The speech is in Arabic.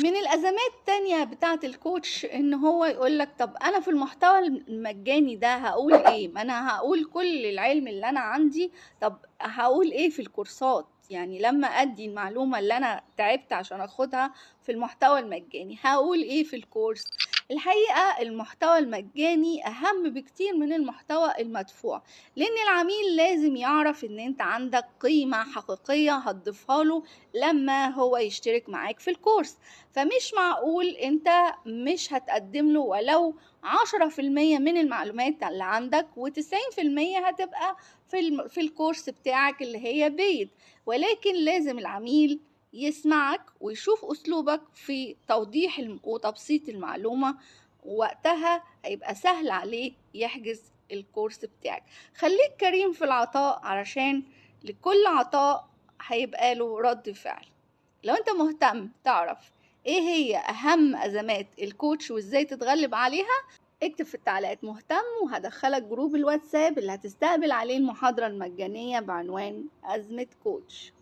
من الأزمات التانية بتاعة الكوتش إن هو يقولك طب أنا في المحتوى المجاني ده هقول إيه؟ ما أنا هقول كل العلم اللي أنا عندي. طب هقول إيه في الكورسات؟ يعني لما أدي المعلومة اللي أنا تعبت عشان أخدها في المحتوى المجاني هقول إيه في الكورس؟ الحقيقة المحتوى المجاني أهم بكتير من المحتوى المدفوع، لأن العميل لازم يعرف إن أنت عندك قيمة حقيقية هتضيفها له لما هو يشترك معاك في الكورس. فمش معقول انت مش هتقدم له ولو 10% من المعلومات اللي عندك، و90% هتبقى في الكورس بتاعك اللي هي بيد. ولكن لازم العميل يسمعك ويشوف أسلوبك في توضيح وتبسيط المعلومة، وقتها هيبقى سهل عليه يحجز الكورس بتاعك. خليك كريم في العطاء علشان لكل عطاء هيبقى له رد فعل. لو انت مهتم تعرف ايه هي اهم ازمات الكوتش وازاي تتغلب عليها، اكتب في التعليقات مهتم، وهدخلك جروب الواتساب اللي هتستقبل عليه المحاضرة المجانية بعنوان أزمة كوتش.